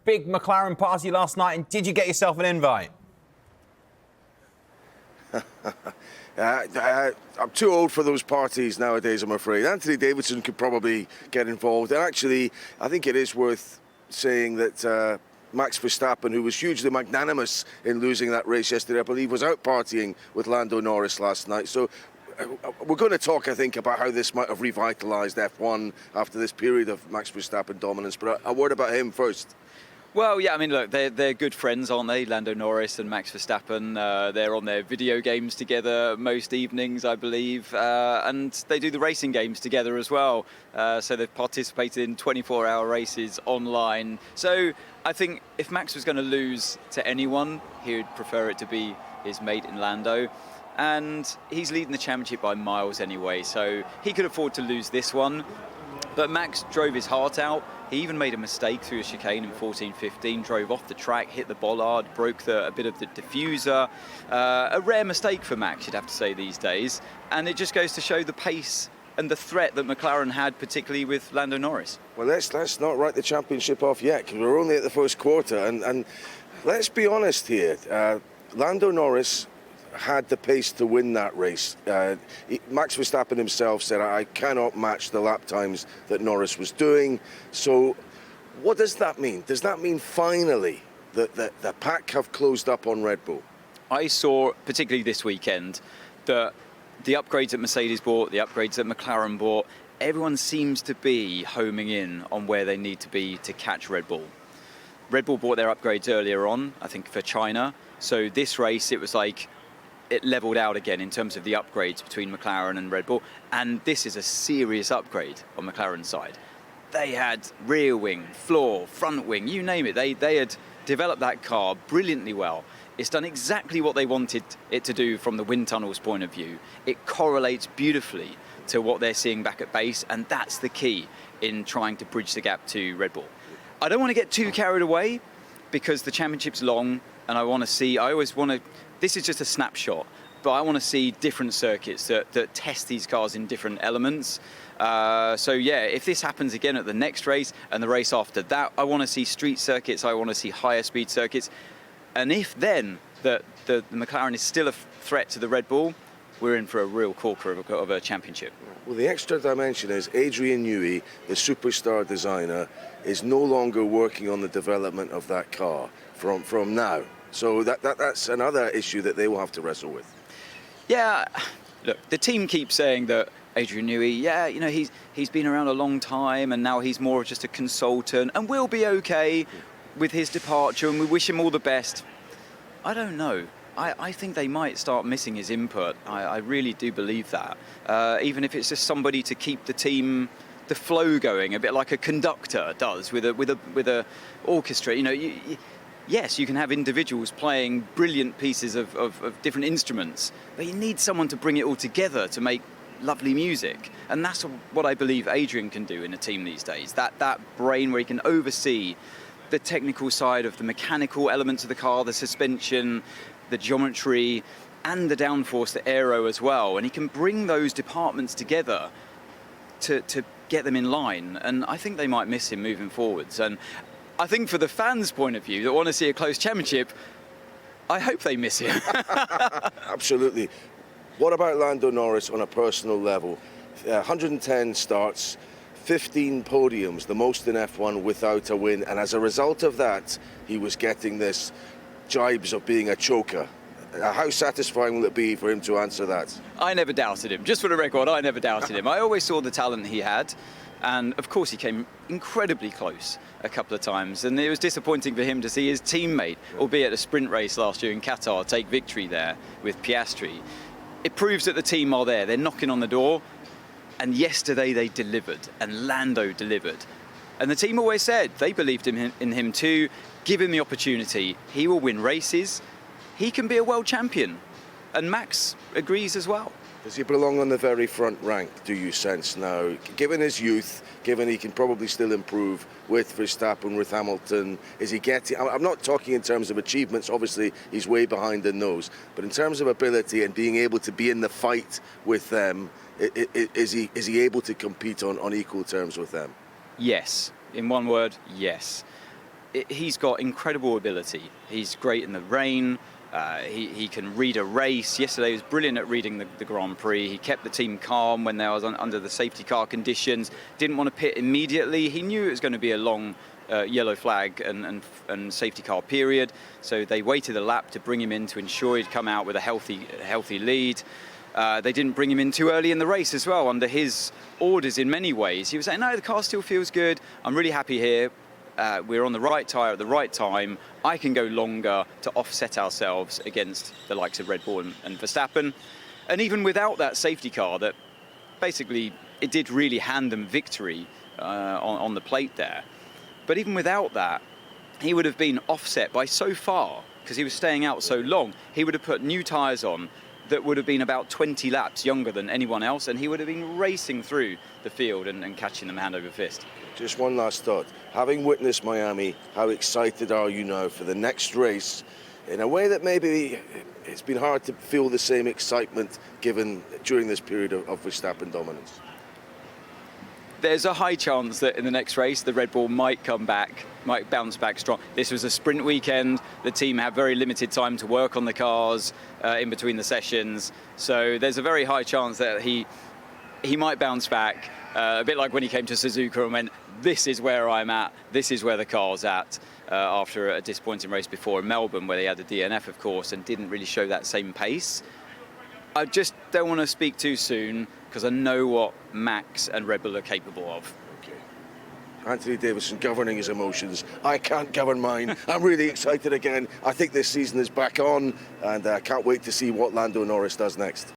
big McLaren party last night, and did you get yourself an invite? I'm too old for those parties nowadays, I'm afraid. Anthony Davidson could probably get involved. And actually, I think it is worth saying that Max Verstappen, who was hugely magnanimous in losing that race yesterday, I believe, was out partying with Lando Norris last night. So we're going to talk, I think, about how this might have revitalised F1 after this period of Max Verstappen dominance. But a word about him first. Well, yeah, I mean, look, they're good friends, aren't they? Lando Norris and Max Verstappen. They're on their video games together most evenings, I believe. And they do the racing games together as well. So they've participated in 24-hour races online. So I think if Max was going to lose to anyone, he would prefer it to be his mate in Lando. And he's leading the championship by miles anyway, so he could afford to lose this one. But Max drove his heart out. He even made a mistake through a chicane in 14-15, drove off the track, hit the bollard, broke a bit of the diffuser. A rare mistake for Max, you'd have to say, these days. And it just goes to show the pace and the threat that McLaren had, particularly with Lando Norris. Well, let's not write the championship off yet, because we're only at the first quarter. And let's be honest here. Lando Norris had the pace to win that race. Max Verstappen himself said, I cannot match the lap times that Norris was doing. So what does that mean? Does that mean finally that the pack have closed up on Red Bull? I saw, particularly this weekend, that the upgrades that Mercedes bought, the upgrades that McLaren bought, everyone seems to be homing in on where they need to be to catch Red Bull. Red Bull bought their upgrades earlier on, I think for China. So this race, it was like, it leveled out again in terms of the upgrades between McLaren and Red Bull. And this is a serious upgrade on McLaren's side. They had rear wing, floor, front wing, you name it. They had developed that car brilliantly well. It's done exactly what they wanted it to do from the wind tunnel's point of view. It correlates beautifully to what they're seeing back at base, and that's the key in trying to bridge the gap to Red Bull. I don't want to get too carried away because the championship's long, and this is just a snapshot, but I want to see different circuits that test these cars in different elements. So yeah, if this happens again at the next race and the race after that, I want to see street circuits, I want to see higher speed circuits. And if then the McLaren is still a threat to the Red Bull, we're in for a real corker of a championship. Well, the extra dimension is Adrian Newey, the superstar designer, is no longer working on the development of that car from now. So that's another issue that they will have to wrestle with. Yeah, look, the team keeps saying that Adrian Newey, yeah, you know, he's been around a long time and now he's more just a consultant and we'll be okay with his departure and we wish him all the best. I don't know. I think they might start missing his input. I really do believe that. Even if it's just somebody to keep the team, the flow going, a bit like a conductor does with a orchestra. You know, yes, you can have individuals playing brilliant pieces of different instruments, but you need someone to bring it all together to make lovely music. And that's what I believe Adrian can do in a team these days. That brain where he can oversee the technical side of the mechanical elements of the car, the suspension, the geometry, and the downforce, the aero as well. And he can bring those departments together to get them in line. And I think they might miss him moving forwards. And I think for the fans' point of view that want to see a close championship, I hope they miss him. Absolutely. What about Lando Norris on a personal level? 110 starts, 15 podiums, the most in F1 without a win. And as a result of that, he was getting this jibes of being a choker. How satisfying will it be for him to answer that? I never doubted him. Just for the record, I never doubted him. I always saw the talent he had. And of course, he came incredibly close a couple of times. And it was disappointing for him to see his teammate, albeit a sprint race last year in Qatar, take victory there with Piastri. It proves that the team are there. They're knocking on the door. And yesterday they delivered, and Lando delivered. And the team always said they believed in him too. Give him the opportunity. He will win races. He can be a world champion. And Max agrees as well. Does he belong on the very front rank, do you sense now? Given his youth, given he can probably still improve with Verstappen, with Hamilton, is he getting... I'm not talking in terms of achievements, obviously he's way behind in those, but in terms of ability and being able to be in the fight with them, is he able to compete on equal terms with them? Yes. In one word, yes. he's got incredible ability. He's great in the rain. He can read a race. Yesterday he was brilliant at reading the Grand Prix. He kept the team calm when they was under the safety car conditions. Didn't want to pit immediately. He knew it was going to be a long yellow flag and safety car period. So they waited a lap to bring him in to ensure he'd come out with a healthy lead. They didn't bring him in too early in the race as well, under his orders in many ways. He was saying, no, the car still feels good. I'm really happy here. We're on the right tyre at the right time. I can go longer to offset ourselves against the likes of Red Bull and Verstappen. And even without that safety car, that basically it did really hand them victory on the plate there. But even without that, he would have been offset by so far, because he was staying out so long. He would have put new tyres on that would have been about 20 laps younger than anyone else, and he would have been racing through the field and catching them hand over fist. Just one last thought. Having witnessed Miami, how excited are you now for the next race? In a way that maybe it's been hard to feel the same excitement given during this period of Verstappen dominance. There's a high chance that in the next race, the Red Bull might come back, might bounce back strong. This was a sprint weekend. The team had very limited time to work on the cars in between the sessions. So there's a very high chance that he might bounce back. A bit like when he came to Suzuka and went, this is where I'm at, this is where the car's at, after a disappointing race before in Melbourne, where they had a DNF, of course, and didn't really show that same pace. I just don't want to speak too soon, because I know what Max and Red Bull are capable of. Okay. Anthony Davidson governing his emotions. I can't govern mine. I'm really excited again. I think this season is back on, and I can't wait to see what Lando Norris does next.